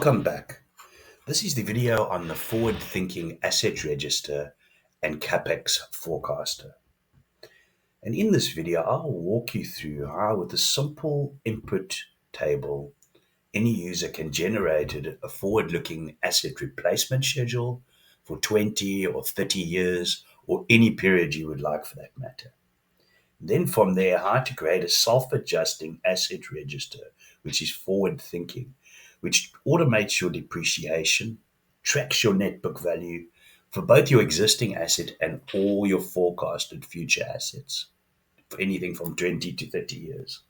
Welcome back. This is the video on the forward-thinking asset register and CAPEX forecaster. And in this video, I'll walk you through how with a simple input table, any user can generate a forward-looking asset replacement schedule for 20 or 30 years or any period you would like for that matter. Then from there, how to create a self-adjusting asset register, which is forward-thinking, which automates your depreciation, tracks your net book value for both your existing asset and all your forecasted future assets for anything from 20 to 30 years.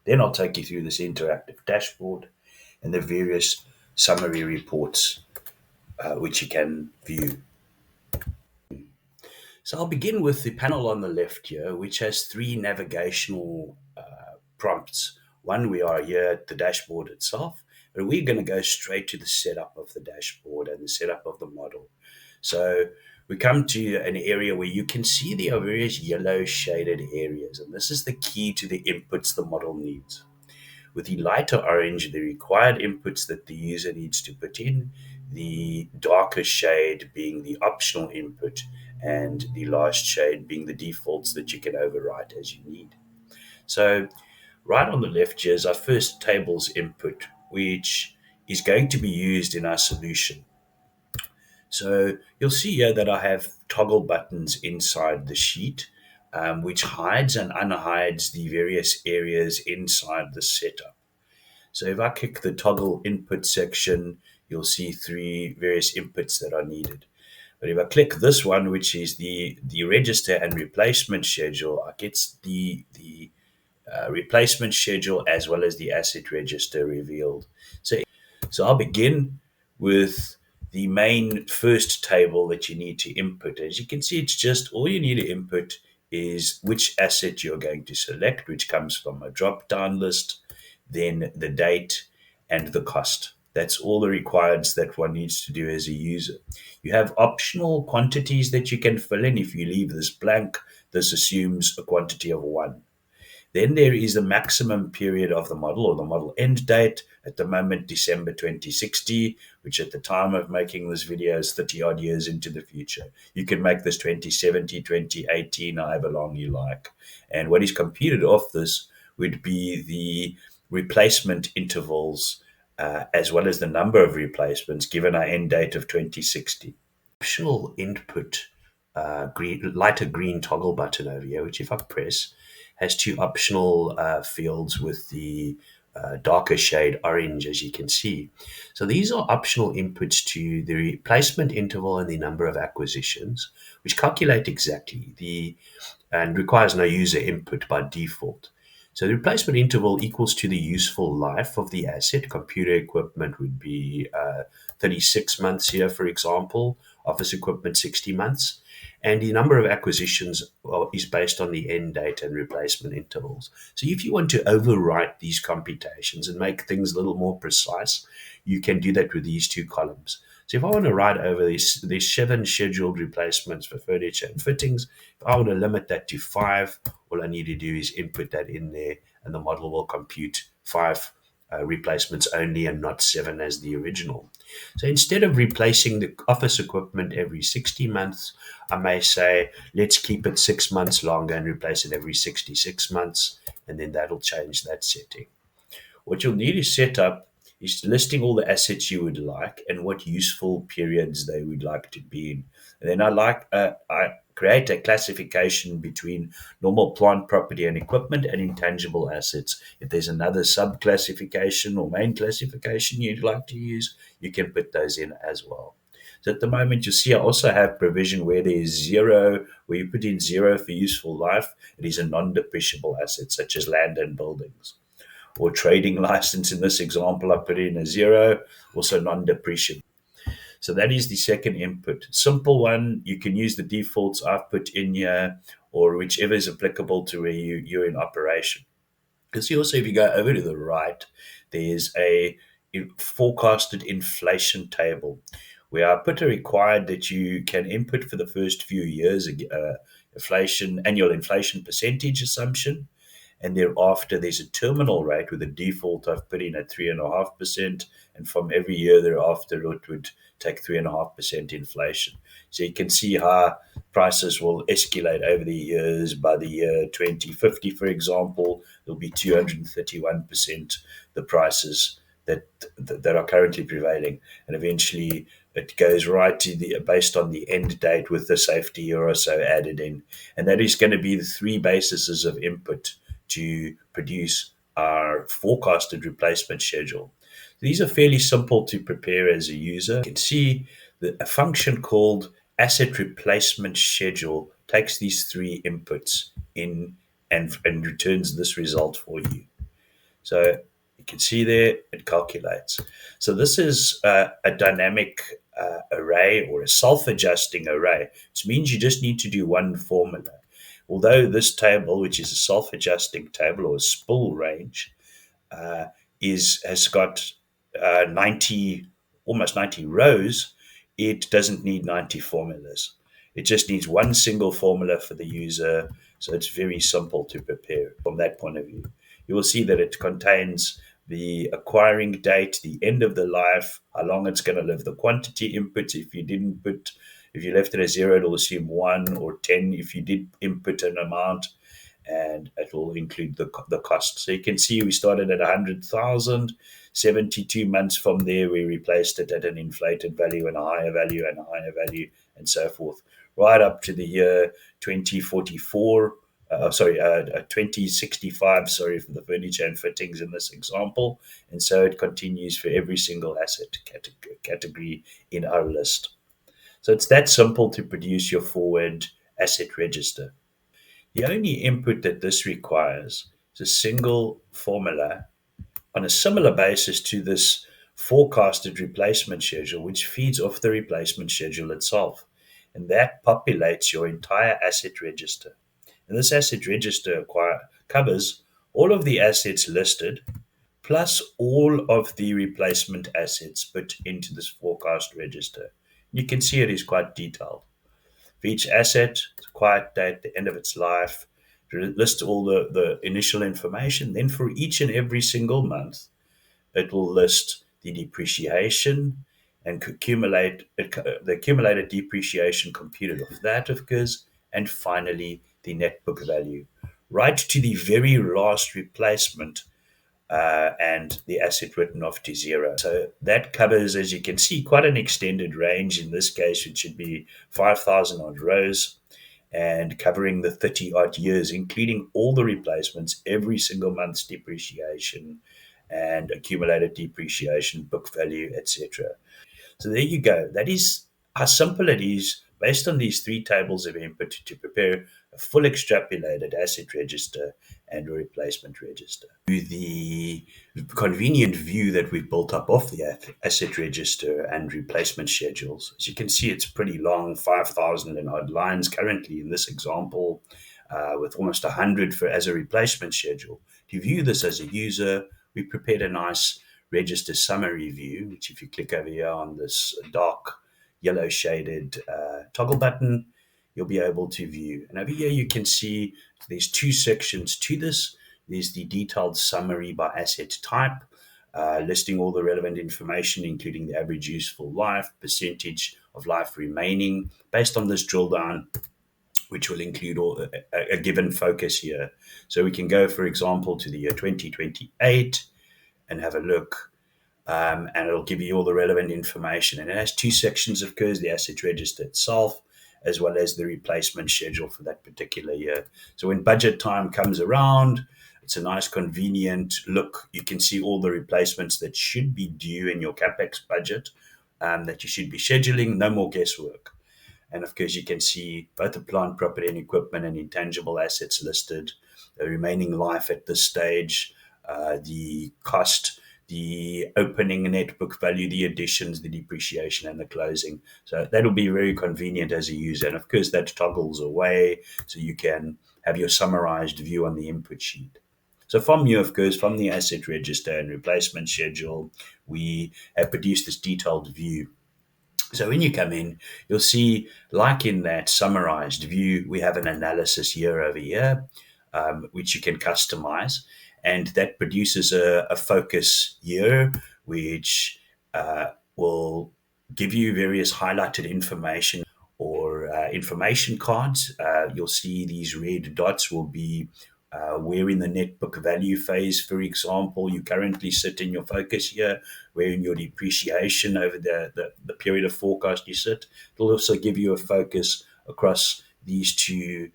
Then I'll take you through this interactive dashboard and the various summary reports which you can view. So I'll begin with the panel on the left here, which has three navigational prompts. One, we are here at the dashboard itself, but we're going to go straight to the setup of the dashboard and the setup of the model. So we come to an area where you can see there are various yellow shaded areas, and this is the key to the inputs the model needs. With the lighter orange, the required inputs that the user needs to put in, the darker shade being the optional input, and the last shade being the defaults that you can overwrite as you need. So, right on the left here is our first tables input, which is going to be used in our solution. So, you'll see here that I have toggle buttons inside the sheet, which hides and unhides the various areas inside the setup. So if I click the toggle input section, you'll see three various inputs that are needed. But if I click this one, which is the register and replacement schedule, I get the replacement schedule as well as the asset register revealed. So I'll begin with the main first table that you need to input. As you can see, it's just all you need to input is which asset you're going to select, which comes from a drop-down list, then the date and the cost. That's all the requirements that one needs to do as a user. You have optional quantities that you can fill in. If you leave this blank, this assumes a quantity of one. Then there is the maximum period of the model or the model end date, at the moment December 2060, which at the time of making this video is 30 odd years into the future. You can make this 2070, 2018, however long you like. And what is computed off this would be the replacement intervals as well as the number of replacements given our end date of 2060. Optional input lighter green toggle button over here, which if I press, has two optional fields with the darker shade orange, as you can see. So these are optional inputs to the replacement interval and the number of acquisitions, which calculate exactly and requires no user input by default. So the replacement interval equals to the useful life of the asset. Computer equipment would be 36 months here, for example. Office equipment, 60 months. And the number of acquisitions is based on the end date and replacement intervals. So if you want to overwrite these computations and make things a little more precise, you can do that with these two columns. So if I want to write over these 7 scheduled replacements for furniture and fittings, if I want to limit that to 5, all I need to do is input that in there and the model will compute 5 replacements only and not 7 as the original. So instead of replacing the office equipment every 60 months, I may say, let's keep it 6 months longer and replace it every 66 months, and then that'll change that setting. What you'll need to set up is listing all the assets you would like and what useful periods they would like to be in. And then I create a classification between normal plant, property, and equipment and intangible assets. If there's another sub-classification or main classification you'd like to use, you can put those in as well. So at the moment, you see I also have provision where there is 0, where you put in 0 for useful life. It is a non-depreciable asset, such as land and buildings. Or trading license, in this example, I put in a 0, also non-depreciable. So that is the second input. Simple one, you can use the defaults I've put in here or whichever is applicable to where you're in operation. You see also if you go over to the right, there's a forecasted inflation table where I put a required that you can input for the first few years annual inflation percentage assumption. and thereafter there's a terminal rate with a default I've put in at 3.5%, and from every year thereafter it would take 3.5% inflation. So you can see how prices will escalate over the years. By the year 2050, for example, there'll be 231% the prices that are currently prevailing, and eventually it goes right to the based on the end date with the safety year or so added in, and that is going to be the three bases of input to produce our forecasted replacement schedule. These are fairly simple to prepare as a user. You can see that a function called asset replacement schedule takes these three inputs in and returns this result for you. So you can see there it calculates. So this is a dynamic array or a self-adjusting array, which means you just need to do one formula. Although this table, which is a self-adjusting table or a spool range, uh, is has got 90, almost 90 rows, it doesn't need 90 formulas. It just needs one single formula for the user. So it's very simple to prepare from that point of view. You will see that it contains the acquiring date, the end of the life, how long it's going to live, the quantity inputs. If you left it as zero, it'll assume one, or 10 if you did input an amount, and it will include the cost. So you can see we started at 100,000. 72 months from there, we replaced it at an inflated value and a higher value and a higher value, and so forth, right up to the year 2044. 2065, sorry, for the furniture and fittings in this example. And so it continues for every single asset category in our list. So it's that simple to produce your forward asset register. The only input that this requires is a single formula on a similar basis to this forecasted replacement schedule, which feeds off the replacement schedule itself. And that populates your entire asset register. And this asset register covers all of the assets listed, plus all of the replacement assets put into this forecast register. You can see it is quite detailed. For each asset, the quiet date, the end of its life, list all the initial information. Then for each and every single month, it will list the depreciation and the accumulated depreciation computed of that, of course, and finally the net book value, right to the very last replacement, and the asset written off to zero. So that covers, as you can see, quite an extended range. In this case, it should be 5,000 odd rows and covering the 30 odd years, including all the replacements, every single month's depreciation and accumulated depreciation, book value, etc. So there you go. That is how simple it is based on these three tables of input to prepare a full extrapolated asset register and a replacement register. The convenient view that we've built up of the asset register and replacement schedules, as you can see, it's pretty long, 5,000 and odd lines currently in this example, with almost 100 for as a replacement schedule. To view this as a user, we prepared a nice register summary view, which if you click over here on this dark yellow shaded toggle button, you'll be able to view. And over here you can see there's two sections to this. There's the detailed summary by asset type, listing all the relevant information, including the average useful life, percentage of life remaining, based on this drill down, which will include a given focus year. So we can go, for example, to the year 2028 and have a look, and it'll give you all the relevant information. And it has two sections, of course, the asset register itself, as well as the replacement schedule for that particular year. So when budget time comes around, it's a nice, convenient look. You can see all the replacements that should be due in your CAPEX budget, that you should be scheduling, no more guesswork. And of course, you can see both the plant, property, and equipment and intangible assets listed, the remaining life at this stage, the cost, the opening net book value, the additions, the depreciation, and the closing. So that'll be very convenient as a user. And of course, that toggles away so you can have your summarized view on the input sheet. So from you, of course, from the asset register and replacement schedule, we have produced this detailed view. So when you come in, you'll see, like in that summarized view, we have an analysis year over year. which you can customize. And that produces a focus year, which will give you various highlighted information or information cards. You'll see these red dots will be where in the net book value phase, for example, you currently sit in your focus year, where in your depreciation over the period of forecast you sit. It'll also give you a focus across these two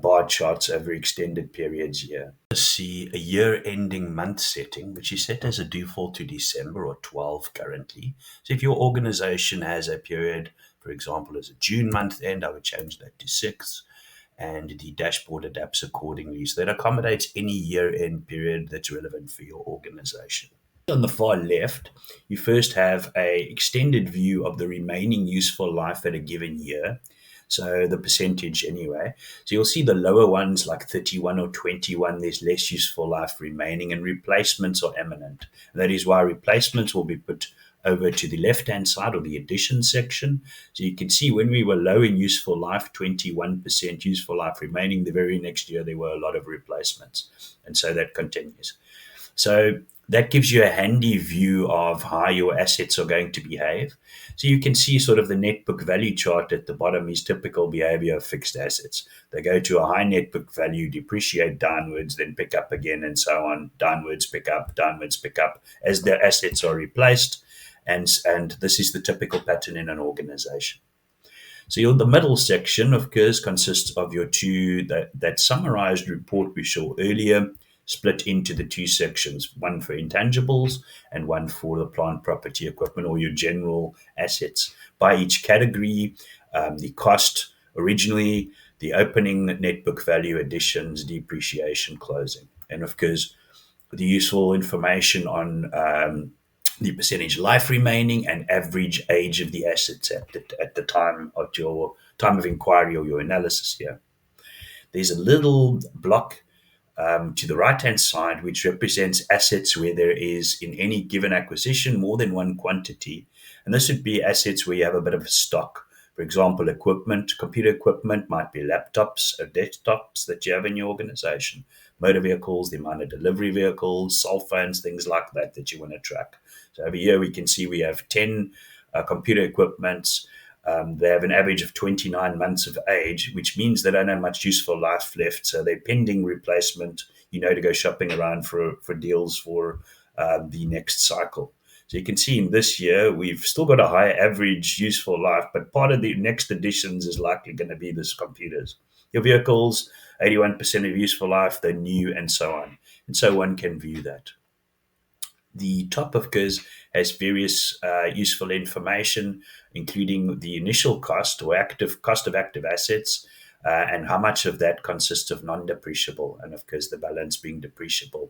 bar charts over extended periods here. See a year ending month setting, which is set as a default to December or 12 currently. So if your organization has a period, for example, as a June month end, I would change that to 6, and the dashboard adapts accordingly. So that accommodates any year end period that's relevant for your organization. On the far left, you first have a extended view of the remaining useful life at a given year. So the percentage anyway. So you'll see the lower ones like 31 or 21, there's less useful life remaining and replacements are imminent. And that is why replacements will be put over to the left-hand side or the addition section. So you can see when we were low in useful life, 21% useful life remaining, the very next year there were a lot of replacements. And so that continues. So that gives you a handy view of how your assets are going to behave. So you can see sort of the net book value chart at the bottom is typical behavior of fixed assets. They go to a high net book value, depreciate downwards, then pick up again and so on, downwards, pick up as their assets are replaced. And this is the typical pattern in an organization. So the middle section, of course, consists of your two, that summarized report we saw earlier, split into the two sections, one for intangibles and one for the plant, property, equipment, or your general assets. By each category, the cost originally, the opening net book value, additions, depreciation, closing. And of course, the useful information on the percentage life remaining and average age of the assets at the time of your time of inquiry or your analysis here. There's a little block to the right-hand side, which represents assets where there is, in any given acquisition, more than one quantity. And this would be assets where you have a bit of a stock. For example, equipment, computer equipment might be laptops or desktops that you have in your organization, motor vehicles, the amount of delivery vehicles, cell phones, things like that you want to track. So over here we can see we have 10 computer equipments. They have an average of 29 months of age, which means they don't have much useful life left. So they're pending replacement, to go shopping around for deals for the next cycle. So you can see in this year, we've still got a high average useful life, but part of the next additions is likely going to be this computers. Your vehicles, 81% of useful life, they're new and so on. And so one can view that. The top, of course, has various useful information, including the initial cost or cost of active assets, and how much of that consists of non-depreciable, and of course the balance being depreciable.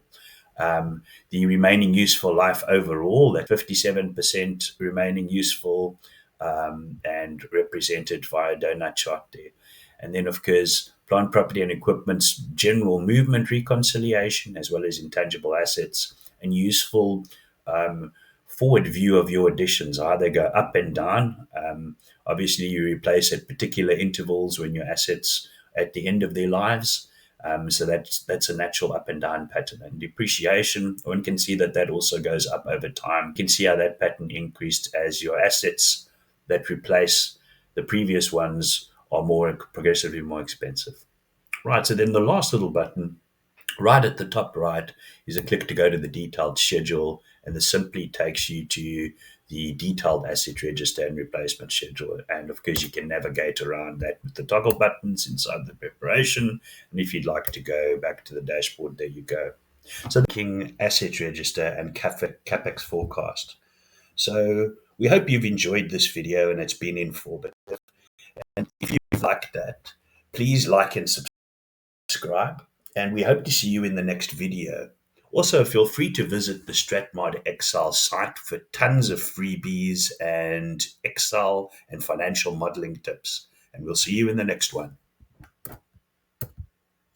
The remaining useful life overall, that 57% remaining useful, and represented via donut chart there. And then, of course, plant, property, and equipment's general movement reconciliation, as well as intangible assets, and useful forward view of your additions, how they go up and down. Obviously, you replace at particular intervals when your assets at the end of their lives. So that's a natural up and down pattern. And depreciation, one can see that also goes up over time. You can see how that pattern increased as your assets that replace the previous ones are more progressively more expensive. Right, so then the last little button right at the top right is a click to go to the detailed schedule, and this simply takes you to the detailed asset register and replacement schedule. And of course, you can navigate around that with the toggle buttons inside the preparation. And if you'd like to go back to the dashboard, there you go. So the King asset register and CAPEX forecast. So we hope you've enjoyed this video and it's been informative. And if you've liked that, please like and subscribe. And we hope to see you in the next video. Also, feel free to visit the StratMod Excel site for tons of freebies and Excel and financial modeling tips. And we'll see you in the next one.